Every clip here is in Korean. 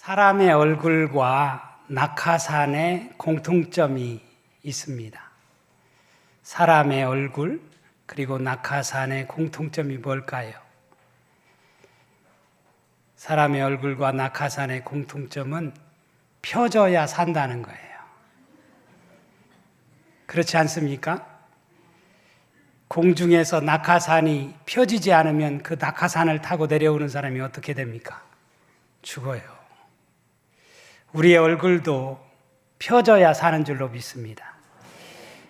사람의 얼굴과 낙하산의 공통점이 있습니다. 사람의 얼굴 그리고 낙하산의 공통점이 뭘까요? 사람의 얼굴과 낙하산의 공통점은 펴져야 산다는 거예요. 그렇지 않습니까? 공중에서 낙하산이 펴지지 않으면 그 낙하산을 타고 내려오는 사람이 어떻게 됩니까? 죽어요. 우리의 얼굴도 펴져야 사는 줄로 믿습니다.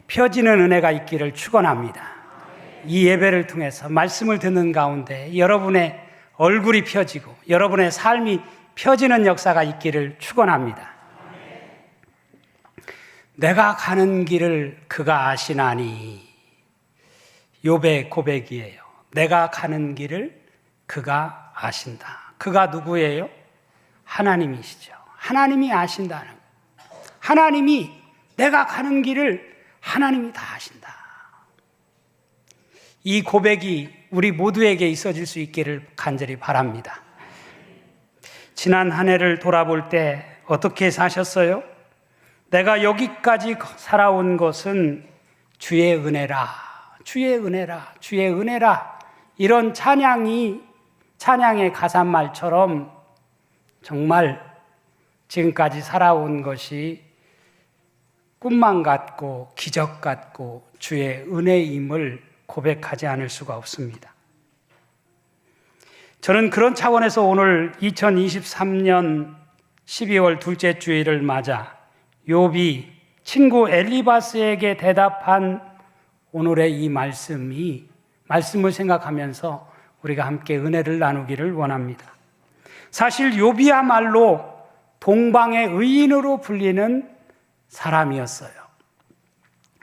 펴지는 은혜가 있기를 축원합니다. 이 예배를 통해서 말씀을 듣는 가운데 여러분의 얼굴이 펴지고 여러분의 삶이 펴지는 역사가 있기를 축원합니다. 내가 가는 길을 그가 아시나니. 욥의 고백이에요. 내가 가는 길을 그가 아신다. 그가 누구예요? 하나님이시죠. 하나님이 아신다는 거예요. 하나님이 내가 가는 길을 하나님이 다 아신다. 이 고백이 우리 모두에게 있어질 수 있기를 간절히 바랍니다. 지난 한 해를 돌아볼 때 어떻게 사셨어요? 내가 여기까지 살아온 것은 주의 은혜라, 주의 은혜라, 주의 은혜라. 이런 찬양의 가사말처럼 정말 지금까지 살아온 것이 꿈만 같고 기적 같고 주의 은혜임을 고백하지 않을 수가 없습니다. 저는 그런 차원에서 오늘 2023년 12월 둘째 주일을 맞아 욥이 친구 엘리바스에게 대답한 오늘의 이 말씀을 생각하면서 우리가 함께 은혜를 나누기를 원합니다. 사실 욥이야말로 동방의 의인으로 불리는 사람이었어요.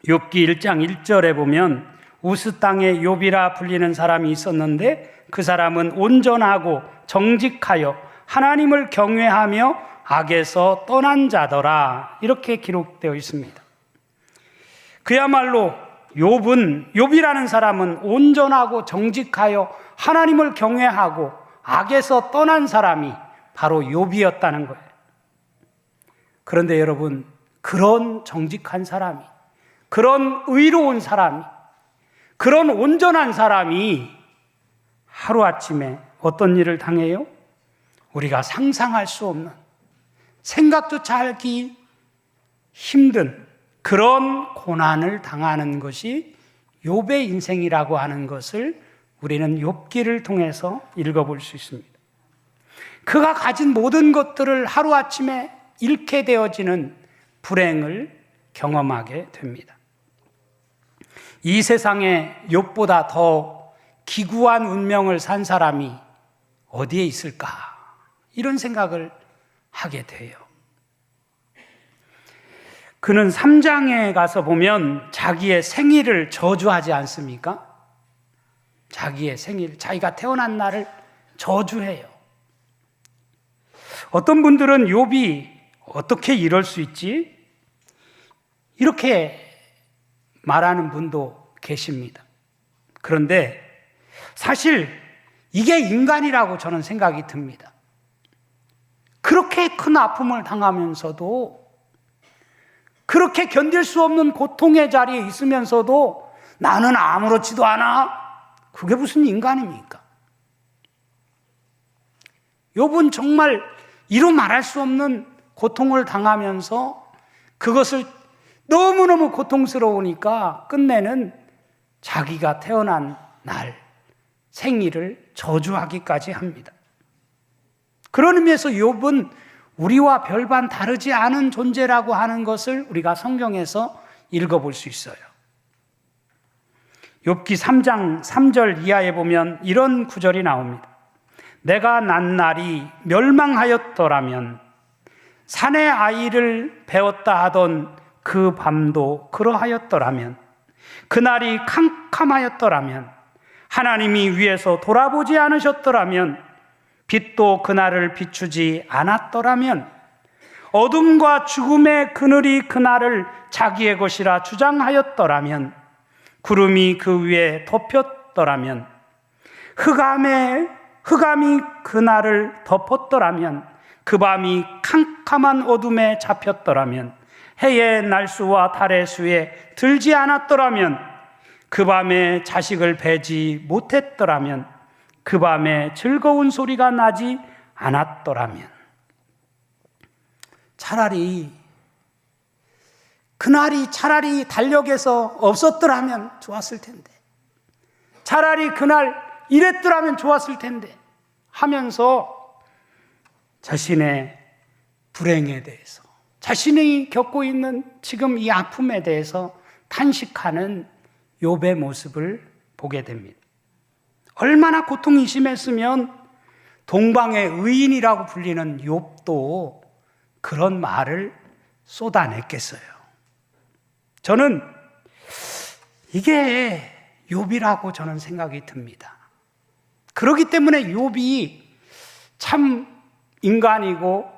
욥기 1장 1절에 보면 우스 땅의 욥이라 불리는 사람이 있었는데 그 사람은 온전하고 정직하여 하나님을 경외하며 악에서 떠난 자더라. 이렇게 기록되어 있습니다. 그야말로 욥이라는 사람은 온전하고 정직하여 하나님을 경외하고 악에서 떠난 사람이 바로 욥이었다는 거예요. 그런데 여러분, 그런 정직한 사람이, 그런 의로운 사람이, 그런 온전한 사람이 하루아침에 어떤 일을 당해요? 우리가 상상할 수 없는, 생각조차 하기 힘든 그런 고난을 당하는 것이 욥의 인생이라고 하는 것을 우리는 욥기를 통해서 읽어볼 수 있습니다. 그가 가진 모든 것들을 하루아침에 잃게 되어지는 불행을 경험하게 됩니다. 이 세상에 욥보다 더 기구한 운명을 산 사람이 어디에 있을까? 이런 생각을 하게 돼요. 그는 3장에 가서 보면 자기의 생일을 저주하지 않습니까? 자기의 생일, 자기가 태어난 날을 저주해요. 어떤 분들은 욥이 어떻게 이럴 수 있지? 이렇게 말하는 분도 계십니다. 그런데 사실 이게 인간이라고 저는 생각이 듭니다. 그렇게 큰 아픔을 당하면서도, 그렇게 견딜 수 없는 고통의 자리에 있으면서도 나는 아무렇지도 않아? 그게 무슨 인간입니까? 욥은 정말 이루 말할 수 없는 고통을 당하면서 그것을 너무너무 고통스러우니까 끝내는 자기가 태어난 날, 생일을 저주하기까지 합니다. 그런 의미에서 욥은 우리와 별반 다르지 않은 존재라고 하는 것을 우리가 성경에서 읽어볼 수 있어요. 욥기 3장 3절 이하에 보면 이런 구절이 나옵니다. 내가 난 날이 멸망하였더라면 산의 아이를 배웠다 하던 그 밤도 그러하였더라면 그날이 캄캄하였더라면 하나님이 위에서 돌아보지 않으셨더라면 빛도 그날을 비추지 않았더라면 어둠과 죽음의 그늘이 그날을 자기의 것이라 주장하였더라면 구름이 그 위에 덮였더라면 흑암이 그날을 덮었더라면 그 밤이 캄캄한 어둠에 잡혔더라면, 해의 날수와 달의 수에 들지 않았더라면, 그 밤에 자식을 베지 못했더라면, 그 밤에 즐거운 소리가 나지 않았더라면, 그날이 차라리 달력에서 없었더라면 좋았을 텐데, 차라리 그날 이랬더라면 좋았을 텐데 하면서 자신의 불행에 대해서, 자신이 겪고 있는 지금 이 아픔에 대해서 탄식하는 욥의 모습을 보게 됩니다. 얼마나 고통이 심했으면 동방의 의인이라고 불리는 욥도 그런 말을 쏟아냈겠어요. 저는 이게 욥이라고 저는 생각이 듭니다. 그렇기 때문에 욥이 참 인간이고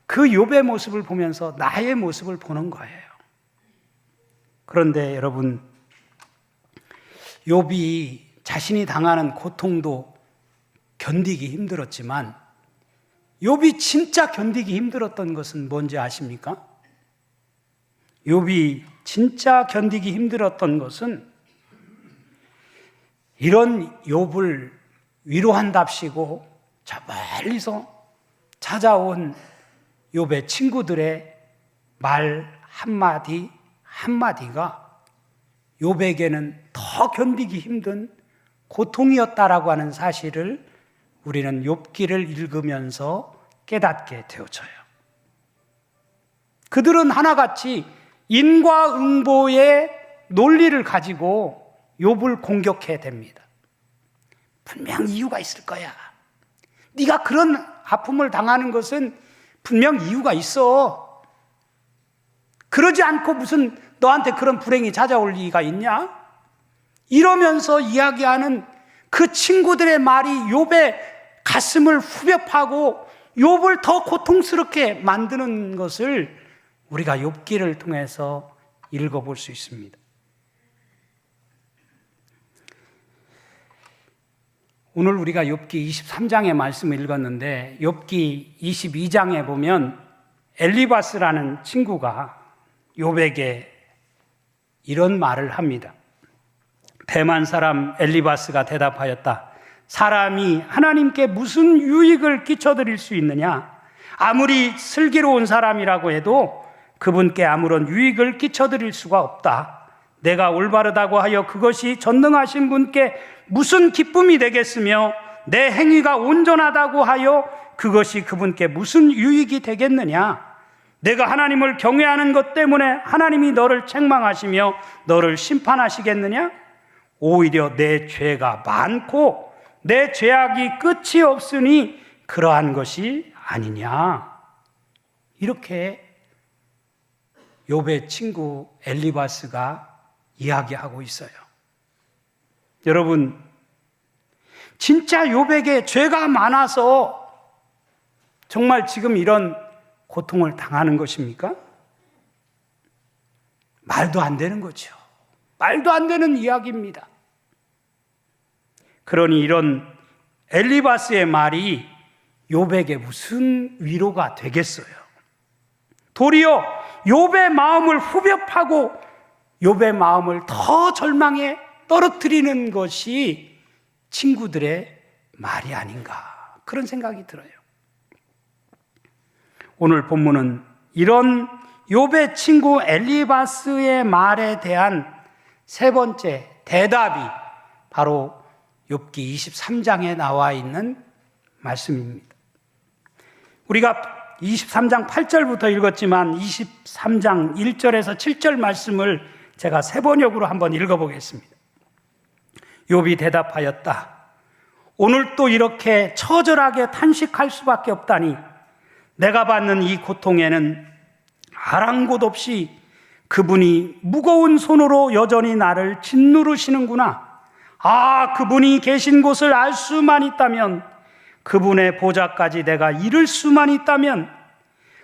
그 욥의 모습을 보면서 나의 모습을 보는 거예요. 그런데 여러분, 욥이 자신이 당하는 고통도 견디기 힘들었지만 욥이 진짜 견디기 힘들었던 것은 뭔지 아십니까? 욥이 진짜 견디기 힘들었던 것은 이런 욥을 위로한답시고 저 멀리서 찾아온 욥의 친구들의 말 한마디 한마디가 욥에게는 더 견디기 힘든 고통이었다라고 하는 사실을 우리는 욥기를 읽으면서 깨닫게 되어져요. 그들은 하나같이 인과응보의 논리를 가지고 욥을 공격해 댑니다. 분명 이유가 있을 거야. 네가 그런 아픔을 당하는 것은 분명 이유가 있어. 그러지 않고 무슨 너한테 그런 불행이 찾아올 리가 있냐? 이러면서 이야기하는 그 친구들의 말이 욥의 가슴을 후벼 파고 욥을 더 고통스럽게 만드는 것을 우리가 욥기를 통해서 읽어볼 수 있습니다. 오늘 우리가 욥기 23장의 말씀을 읽었는데 욥기 22장에 보면 엘리바스라는 친구가 욥에게 이런 말을 합니다. 대만 사람 엘리바스가 대답하였다. 사람이 하나님께 무슨 유익을 끼쳐드릴 수 있느냐? 아무리 슬기로운 사람이라고 해도 그분께 아무런 유익을 끼쳐드릴 수가 없다. 내가 올바르다고 하여 그것이 전능하신 분께 무슨 기쁨이 되겠으며 내 행위가 온전하다고 하여 그것이 그분께 무슨 유익이 되겠느냐? 내가 하나님을 경외하는 것 때문에 하나님이 너를 책망하시며 너를 심판하시겠느냐? 오히려 내 죄가 많고 내 죄악이 끝이 없으니 그러한 것이 아니냐. 이렇게 욥의 친구 엘리바스가 이야기하고 있어요. 여러분, 진짜 욥에게 죄가 많아서 정말 지금 이런 고통을 당하는 것입니까? 말도 안 되는 거죠. 말도 안 되는 이야기입니다. 그러니 이런 엘리바스의 말이 욥에게 무슨 위로가 되겠어요? 도리어 욥의 마음을 후벼 파고 욥의 마음을 더 절망에 떨어뜨리는 것이 친구들의 말이 아닌가, 그런 생각이 들어요. 오늘 본문은 이런 욥의 친구 엘리바스의 말에 대한 세 번째 대답이 바로 욥기 23장에 나와 있는 말씀입니다. 우리가 23장 8절부터 읽었지만 23장 1절에서 7절 말씀을 제가 세 번역으로 한번 읽어보겠습니다. 욥이 대답하였다. 오늘 또 이렇게 처절하게 탄식할 수밖에 없다니 내가 받는 이 고통에는 아랑곳 없이 그분이 무거운 손으로 여전히 나를 짓누르시는구나. 아, 그분이 계신 곳을 알 수만 있다면, 그분의 보좌까지 내가 이를 수만 있다면,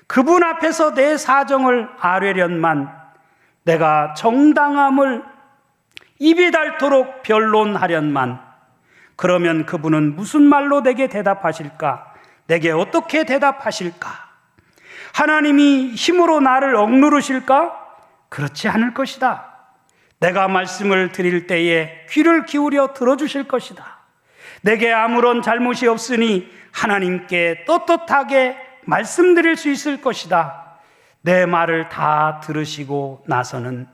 그분 앞에서 내 사정을 아뢰련만 내가 정당함을 입이 닳도록 변론하련만. 그러면 그분은 무슨 말로 내게 대답하실까? 내게 어떻게 대답하실까? 하나님이 힘으로 나를 억누르실까? 그렇지 않을 것이다. 내가 말씀을 드릴 때에 귀를 기울여 들어주실 것이다. 내게 아무런 잘못이 없으니 하나님께 떳떳하게 말씀드릴 수 있을 것이다. 내 말을 다 들으시고 나서는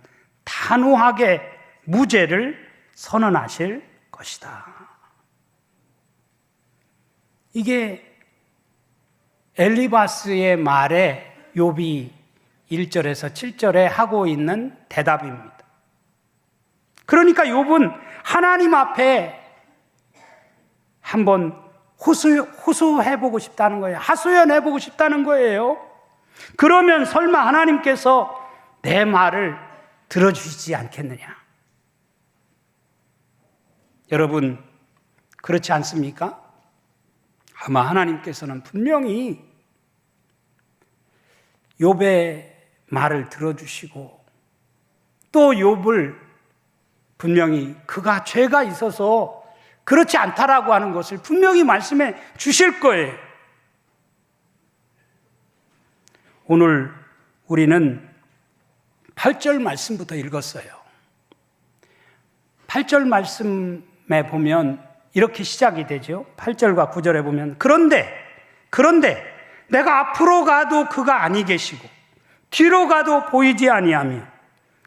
단호하게 무죄를 선언하실 것이다. 이게 엘리바스의 말에 욥이 1절에서 7절에 하고 있는 대답입니다. 그러니까 욥은 하나님 앞에 한번 호소해보고 싶다는 거예요. 하소연해보고 싶다는 거예요. 그러면 설마 하나님께서 내 말을 들어주시지 않겠느냐? 여러분, 그렇지 않습니까? 아마 하나님께서는 분명히 욥의 말을 들어주시고 또 욥을 분명히 그가 죄가 있어서 그렇지 않다라고 하는 것을 분명히 말씀해 주실 거예요. 오늘 우리는 8절 말씀부터 읽었어요. 8절 말씀에 보면 이렇게 시작이 되죠. 8절과 9절에 보면 그런데 내가 앞으로 가도 그가 아니 계시고 뒤로 가도 보이지 아니하며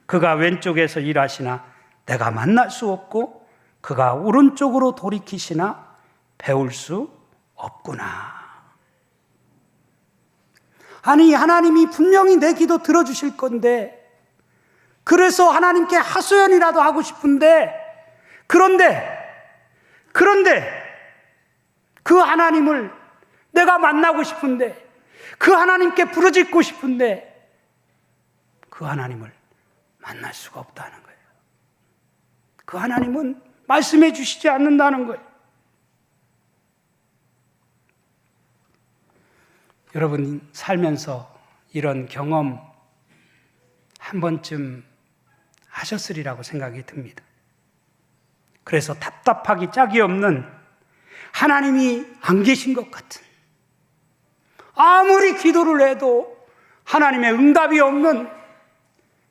그가 왼쪽에서 일하시나 내가 만날 수 없고 그가 오른쪽으로 돌이키시나 배울 수 없구나. 아니, 하나님이 분명히 내 기도 들어주실 건데, 그래서 하나님께 하소연이라도 하고 싶은데, 그런데 그 하나님을 내가 만나고 싶은데, 그 하나님께 부르짖고 싶은데 그 하나님을 만날 수가 없다는 거예요. 그 하나님은 말씀해 주시지 않는다는 거예요. 여러분 살면서 이런 경험 한 번쯤 하셨으리라고 생각이 듭니다. 그래서 답답하기 짝이 없는, 하나님이 안 계신 것 같은, 아무리 기도를 해도 하나님의 응답이 없는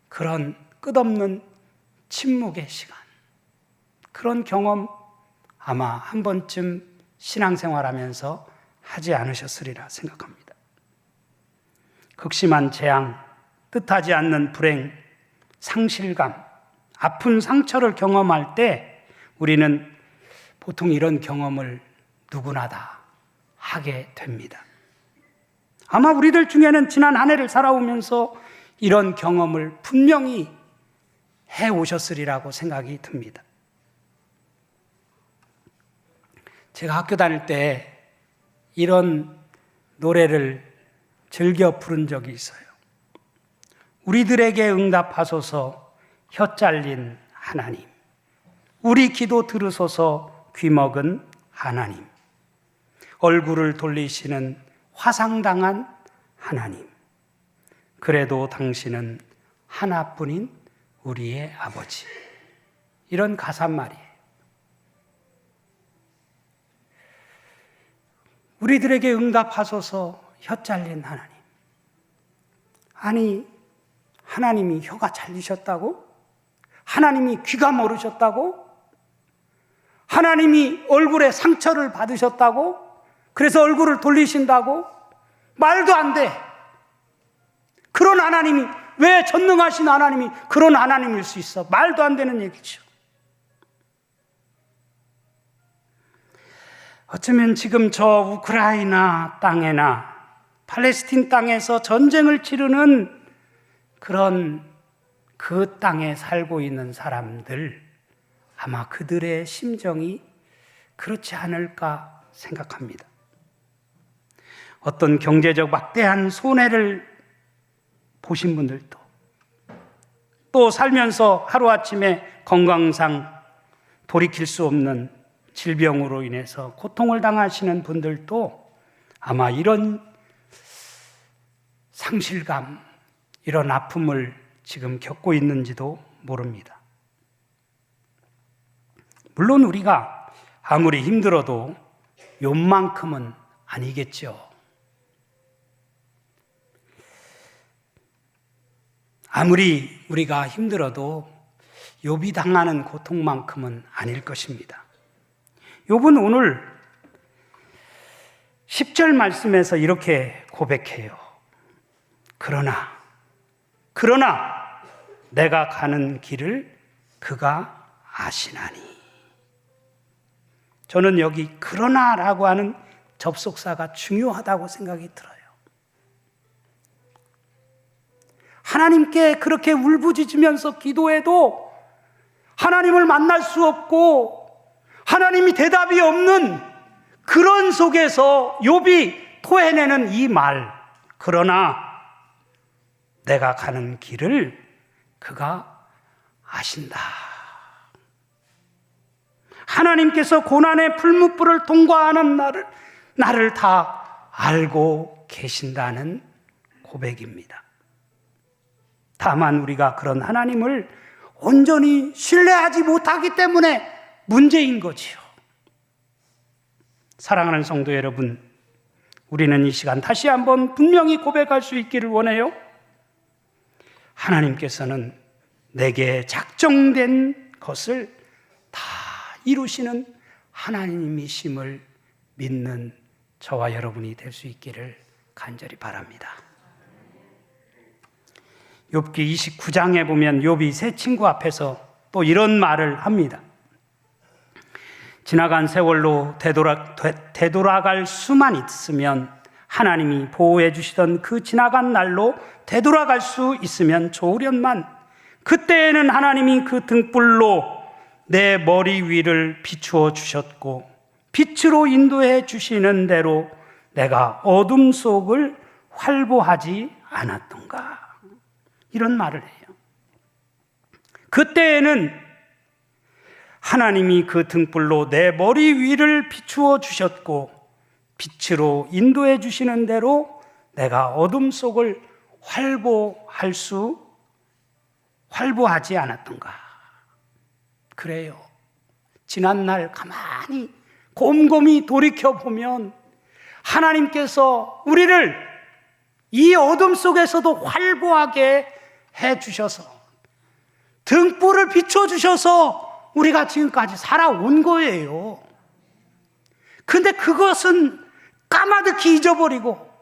그런 끝없는 침묵의 시간, 그런 경험 아마 한 번쯤 신앙생활하면서 하지 않으셨으리라 생각합니다. 극심한 재앙, 뜻하지 않는 불행, 상실감, 아픈 상처를 경험할 때 우리는 보통 이런 경험을 누구나 다 하게 됩니다. 아마 우리들 중에는 지난 한 해를 살아오면서 이런 경험을 분명히 해오셨으리라고 생각이 듭니다. 제가 학교 다닐 때 이런 노래를 즐겨 부른 적이 있어요. 우리들에게 응답하소서 혀 잘린 하나님, 우리 기도 들으소서 귀먹은 하나님, 얼굴을 돌리시는 화상당한 하나님, 그래도 당신은 하나뿐인 우리의 아버지. 이런 가사말이에요. 우리들에게 응답하소서 혀 잘린 하나님. 아니, 하나님이 혀가 잘리셨다고? 하나님이 귀가 멀으셨다고? 하나님이 얼굴에 상처를 받으셨다고? 그래서 얼굴을 돌리신다고? 말도 안 돼. 그런 하나님이, 왜 전능하신 하나님이 그런 하나님일 수 있어? 말도 안 되는 얘기죠. 어쩌면 지금 저 우크라이나 땅에나 팔레스틴 땅에서 전쟁을 치르는 그런 그 땅에 살고 있는 사람들, 아마 그들의 심정이 그렇지 않을까 생각합니다. 어떤 경제적 막대한 손해를 보신 분들도, 또 살면서 하루아침에 건강상 돌이킬 수 없는 질병으로 인해서 고통을 당하시는 분들도 아마 이런 상실감, 이런 아픔을 지금 겪고 있는지도 모릅니다. 물론 우리가 아무리 힘들어도 욥만큼은 아니겠죠. 아무리 우리가 힘들어도 욥이 당하는 고통만큼은 아닐 것입니다. 욥은 오늘 10절 말씀에서 이렇게 고백해요. 그러나 내가 가는 길을 그가 아시나니. 저는 여기 그러나라고 하는 접속사가 중요하다고 생각이 들어요. 하나님께 그렇게 울부짖으면서 기도해도 하나님을 만날 수 없고 하나님이 대답이 없는 그런 속에서 욥이 토해내는 이 말, 그러나 내가 가는 길을 그가 아신다. 하나님께서 고난의 풀무불을 통과하는 나를 다 알고 계신다는 고백입니다. 다만 우리가 그런 하나님을 온전히 신뢰하지 못하기 때문에 문제인 거지요. 사랑하는 성도 여러분, 우리는 이 시간 다시 한번 분명히 고백할 수 있기를 원해요. 하나님께서는 내게 작정된 것을 다 이루시는 하나님이심을 믿는 저와 여러분이 될 수 있기를 간절히 바랍니다. 욥기 29장에 보면 욥이 세 친구 앞에서 또 이런 말을 합니다. 지나간 세월로 되돌아갈 수만 있으면, 하나님이 보호해 주시던 그 지나간 날로 되돌아갈 수 있으면 좋으련만, 그때에는 하나님이 그 등불로 내 머리 위를 비추어 주셨고 빛으로 인도해 주시는 대로 내가 어둠 속을 활보하지 않았던가. 이런 말을 해요. 그때에는 하나님이 그 등불로 내 머리 위를 비추어 주셨고 빛으로 인도해 주시는 대로 내가 어둠 속을 활보하지 않았던가. 그래요. 지난날 가만히 곰곰이 돌이켜보면 하나님께서 우리를 이 어둠 속에서도 활보하게 해주셔서 등불을 비춰주셔서 우리가 지금까지 살아온 거예요. 근데 그것은 까마득히 잊어버리고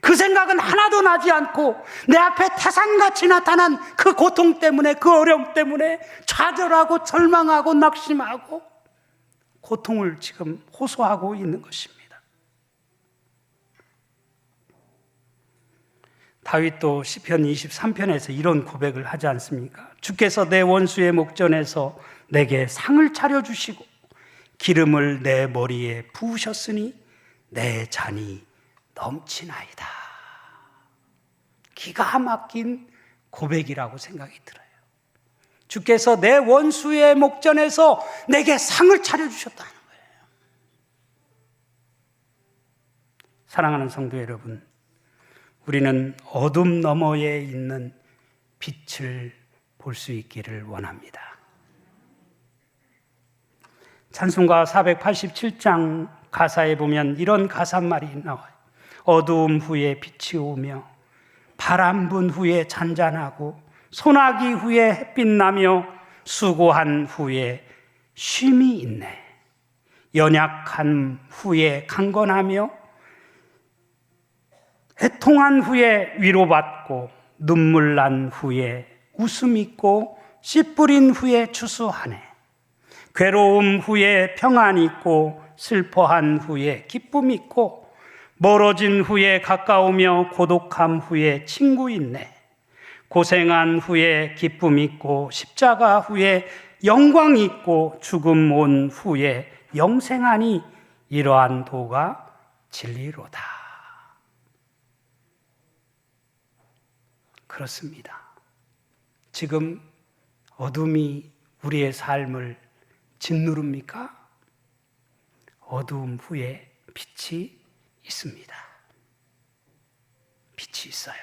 그 생각은 하나도 나지 않고 내 앞에 태산같이 나타난 그 고통 때문에, 그 어려움 때문에 좌절하고 절망하고 낙심하고 고통을 지금 호소하고 있는 것입니다. 다윗도 시편 23편에서 이런 고백을 하지 않습니까? 주께서 내 원수의 목전에서 내게 상을 차려주시고 기름을 내 머리에 부으셨으니 내 잔이 넘치나이다. 기가 막힌 고백이라고 생각이 들어요. 주께서 내 원수의 목전에서 내게 상을 차려주셨다는 거예요. 사랑하는 성도 여러분, 우리는 어둠 너머에 있는 빛을 볼 수 있기를 원합니다. 찬송가 487장 가사에 보면 이런 가사말이 나와요. 어두움 후에 빛이 오며 바람 분 후에 잔잔하고 소나기 후에 햇빛 나며 수고한 후에 쉼이 있네. 연약한 후에 강건하며 애통한 후에 위로받고 눈물 난 후에 웃음 있고 씨 뿌린 후에 추수하네. 괴로움 후에 평안 있고 슬퍼한 후에 기쁨 있고 멀어진 후에 가까우며 고독함 후에 친구 있네. 고생한 후에 기쁨 있고 십자가 후에 영광 있고 죽음 온 후에 영생하니 이러한 도가 진리로다. 그렇습니다. 지금 어둠이 우리의 삶을 짓누릅니까? 어두움 후에 빛이 있습니다. 빛이 있어요.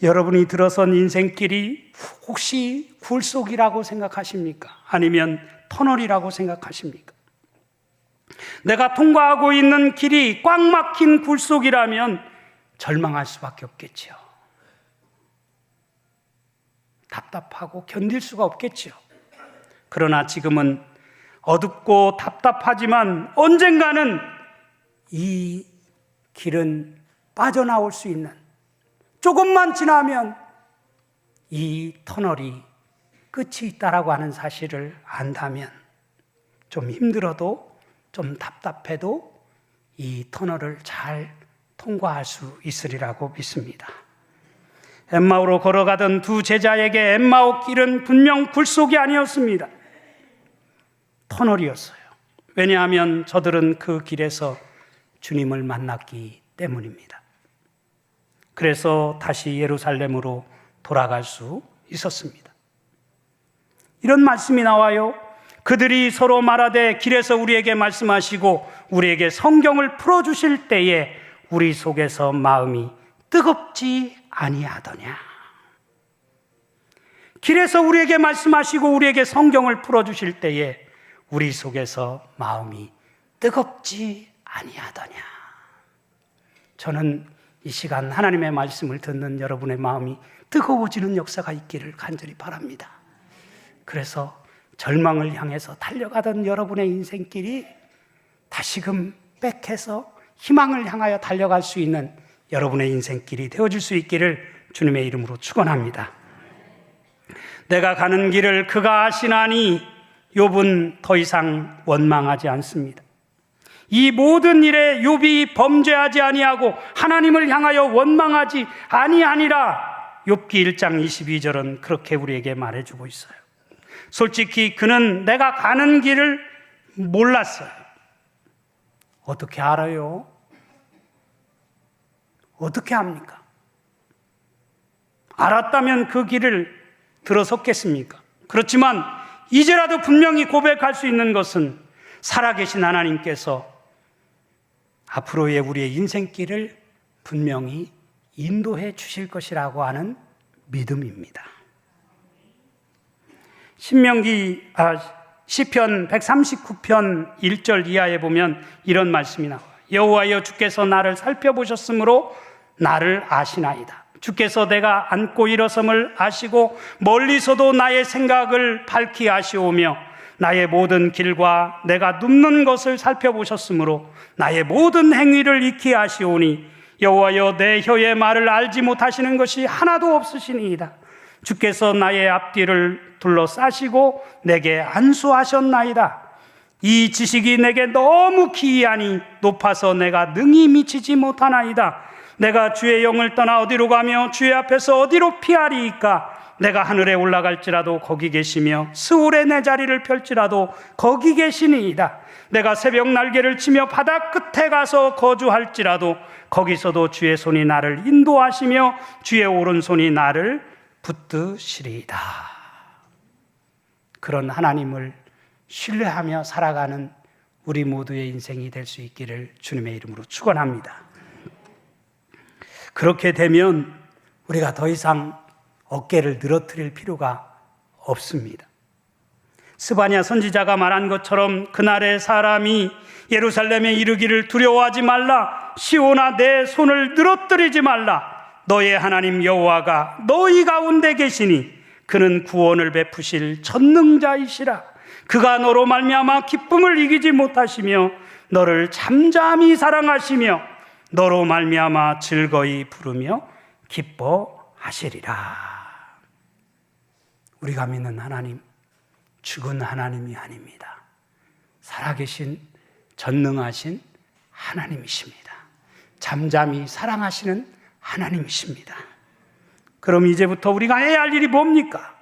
여러분이 들어선 인생길이 혹시 굴속이라고 생각하십니까? 아니면 터널이라고 생각하십니까? 내가 통과하고 있는 길이 꽉 막힌 굴속이라면 절망할 수밖에 없겠죠. 답답하고 견딜 수가 없겠죠. 그러나 지금은 어둡고 답답하지만 언젠가는 이 길은 빠져나올 수 있는, 조금만 지나면 이 터널이 끝이 있다라고 하는 사실을 안다면 좀 힘들어도 좀 답답해도 이 터널을 잘 통과할 수 있으리라고 믿습니다. 엠마오로 걸어가던 두 제자에게 엠마오 길은 분명 굴속이 아니었습니다. 터널이었어요. 왜냐하면 저들은 그 길에서 주님을 만났기 때문입니다. 그래서 다시 예루살렘으로 돌아갈 수 있었습니다. 이런 말씀이 나와요. 그들이 서로 말하되 길에서 우리에게 말씀하시고 우리에게 성경을 풀어주실 때에 우리 속에서 마음이 뜨겁지 아니하더냐. 길에서 우리에게 말씀하시고 우리에게 성경을 풀어주실 때에 우리 속에서 마음이 뜨겁지 아니하더냐. 저는 이 시간 하나님의 말씀을 듣는 여러분의 마음이 뜨거워지는 역사가 있기를 간절히 바랍니다. 그래서 절망을 향해서 달려가던 여러분의 인생길이 다시금 백해서 희망을 향하여 달려갈 수 있는 여러분의 인생길이 되어줄 수 있기를 주님의 이름으로 축원합니다. 내가 가는 길을 그가 아시나니 욥은 더 이상 원망하지 않습니다. 이 모든 일에 욥이 범죄하지 아니하고 하나님을 향하여 원망하지 아니하니라. 욥기 1장 22절은 그렇게 우리에게 말해주고 있어요. 솔직히 그는 내가 가는 길을 몰랐어요. 어떻게 알아요? 어떻게 합니까? 알았다면 그 길을 들어섰겠습니까? 그렇지만 이제라도 분명히 고백할 수 있는 것은 살아계신 하나님께서 앞으로의 우리의 인생길을 분명히 인도해 주실 것이라고 하는 믿음입니다. 시편 139편 1절 이하에 보면 이런 말씀이 나와요. 여호와여 주께서 나를 살펴보셨으므로 나를 아시나이다. 주께서 내가 앉고 일어섬을 아시고 멀리서도 나의 생각을 밝히 아시오며 나의 모든 길과 내가 눕는 것을 살펴보셨으므로 나의 모든 행위를 익히 아시오니 여호와여 내 혀의 말을 알지 못하시는 것이 하나도 없으시니이다. 주께서 나의 앞뒤를 둘러싸시고 내게 안수하셨나이다. 이 지식이 내게 너무 기이하니 높아서 내가 능히 미치지 못하나이다. 내가 주의 영을 떠나 어디로 가며 주의 앞에서 어디로 피하리이까? 내가 하늘에 올라갈지라도 거기 계시며 스울에 내 자리를 펼지라도 거기 계시니이다. 내가 새벽 날개를 치며 바다 끝에 가서 거주할지라도 거기서도 주의 손이 나를 인도하시며 주의 오른손이 나를 붙드시리이다. 그런 하나님을 신뢰하며 살아가는 우리 모두의 인생이 될 수 있기를 주님의 이름으로 축원합니다. 그렇게 되면 우리가 더 이상 어깨를 늘어뜨릴 필요가 없습니다. 스바냐 선지자가 말한 것처럼 그날의 사람이 예루살렘에 이르기를 두려워하지 말라. 시온아 내 손을 늘어뜨리지 말라. 너의 하나님 여호와가 너희 가운데 계시니 그는 구원을 베푸실 전능자이시라. 그가 너로 말미암아 기쁨을 이기지 못하시며 너를 잠잠히 사랑하시며 너로 말미암아 즐거이 부르며 기뻐하시리라. 우리가 믿는 하나님, 죽은 하나님이 아닙니다. 살아계신 전능하신 하나님이십니다. 잠잠히 사랑하시는 하나님이십니다. 그럼 이제부터 우리가 해야 할 일이 뭡니까?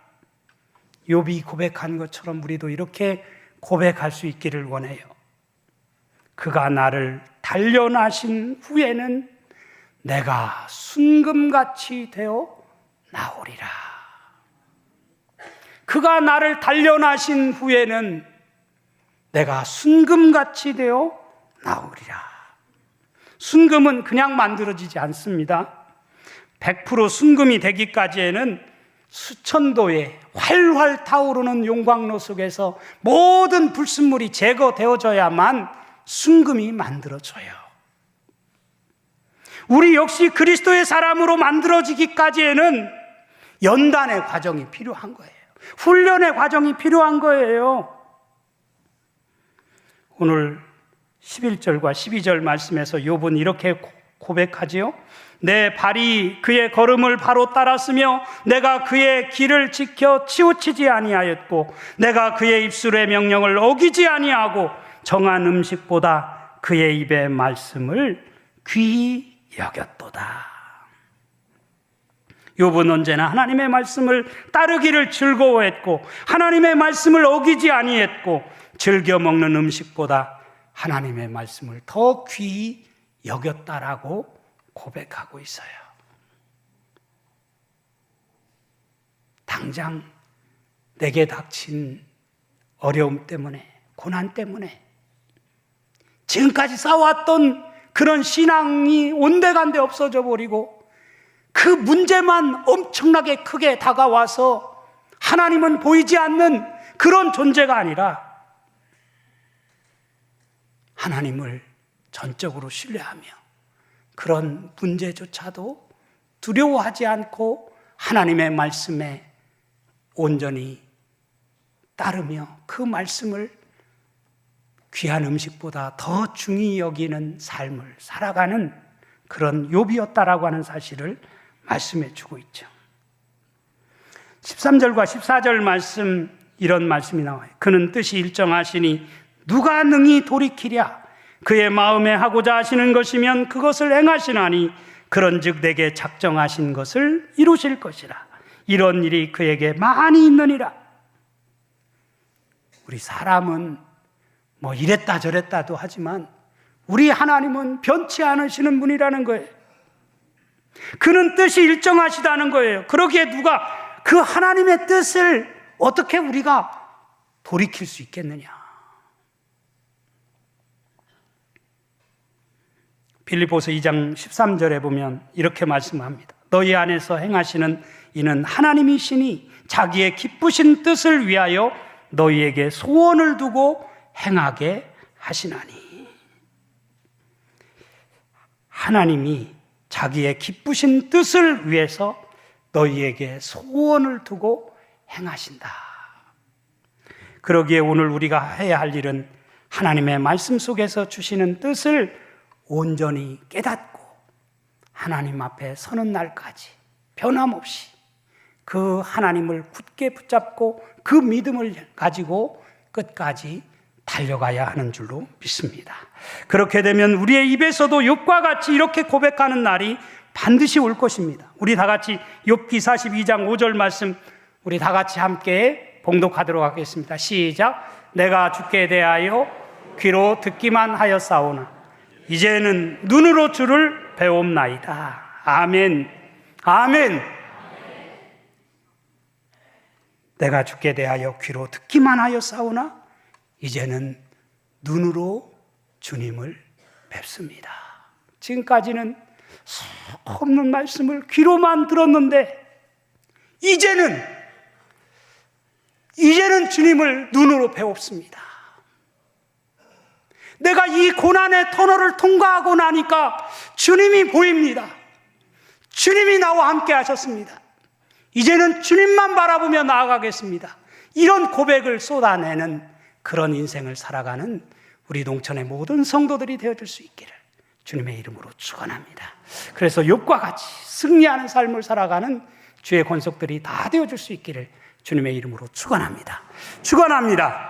욥이 고백한 것처럼 우리도 이렇게 고백할 수 있기를 원해요. 그가 나를 단련하신 후에는 내가 순금같이 되어 나오리라. 그가 나를 단련하신 후에는 내가 순금같이 되어 나오리라. 순금은 그냥 만들어지지 않습니다. 100% 순금이 되기까지에는 수천도의 활활 타오르는 용광로 속에서 모든 불순물이 제거되어져야만 순금이 만들어져요. 우리 역시 그리스도의 사람으로 만들어지기까지에는 연단의 과정이 필요한 거예요. 훈련의 과정이 필요한 거예요. 오늘 11절과 12절 말씀에서 욥은 이렇게 고백하지요. 내 발이 그의 걸음을 바로 따랐으며 내가 그의 길을 지켜 치우치지 아니하였고 내가 그의 입술의 명령을 어기지 아니하고 정한 음식보다 그의 입의 말씀을 귀히 여겼도다. 욥은 언제나 하나님의 말씀을 따르기를 즐거워했고 하나님의 말씀을 어기지 아니했고 즐겨 먹는 음식보다 하나님의 말씀을 더 귀히 여겼다라고 고백하고 있어요. 당장 내게 닥친 어려움 때문에, 고난 때문에 지금까지 쌓아왔던 그런 신앙이 온데간데 없어져 버리고 그 문제만 엄청나게 크게 다가와서 하나님은 보이지 않는 그런 존재가 아니라 하나님을 전적으로 신뢰하며 그런 문제조차도 두려워하지 않고 하나님의 말씀에 온전히 따르며 그 말씀을 귀한 음식보다 더 중히 여기는 삶을 살아가는 그런 욥이었다라고 하는 사실을 말씀해 주고 있죠. 13절과 14절 말씀, 이런 말씀이 나와요. 그는 뜻이 일정하시니 누가 능히 돌이키랴. 그의 마음에 하고자 하시는 것이면 그것을 행하시나니 그런즉 내게 작정하신 것을 이루실 것이라. 이런 일이 그에게 많이 있느니라. 우리 사람은 뭐 이랬다 저랬다도 하지만 우리 하나님은 변치 않으시는 분이라는 거예요. 그는 뜻이 일정하시다는 거예요. 그러기에 누가 그 하나님의 뜻을 어떻게 우리가 돌이킬 수 있겠느냐. 빌립보서 2장 13절에 보면 이렇게 말씀합니다. 너희 안에서 행하시는 이는 하나님이시니 자기의 기쁘신 뜻을 위하여 너희에게 소원을 두고 행하게 하시나니. 하나님이 자기의 기쁘신 뜻을 위해서 너희에게 소원을 두고 행하신다. 그러기에 오늘 우리가 해야 할 일은 하나님의 말씀 속에서 주시는 뜻을 온전히 깨닫고 하나님 앞에 서는 날까지 변함없이 그 하나님을 굳게 붙잡고 그 믿음을 가지고 끝까지 달려가야 하는 줄로 믿습니다. 그렇게 되면 우리의 입에서도 욥과 같이 이렇게 고백하는 날이 반드시 올 것입니다. 우리 다 같이 욥기 42장 5절 말씀 우리 다 같이 함께 봉독하도록 하겠습니다. 시작. 내가 주께 대하여 귀로 듣기만 하였사오나 이제는 눈으로 주를 배움나이다. 아멘. 아멘. 내가 주께 대하여 귀로 듣기만 하였사오나 이제는 눈으로 주님을 뵙습니다. 지금까지는 없는 말씀을 귀로만 들었는데 이제는 주님을 눈으로 배웁습니다. 내가 이 고난의 터널을 통과하고 나니까 주님이 보입니다. 주님이 나와 함께 하셨습니다. 이제는 주님만 바라보며 나아가겠습니다. 이런 고백을 쏟아내는 그런 인생을 살아가는 우리 동천의 모든 성도들이 되어줄 수 있기를 주님의 이름으로 축원합니다. 그래서 욥과 같이 승리하는 삶을 살아가는 주의 권속들이 다 되어줄 수 있기를 주님의 이름으로 축원합니다. 축원합니다.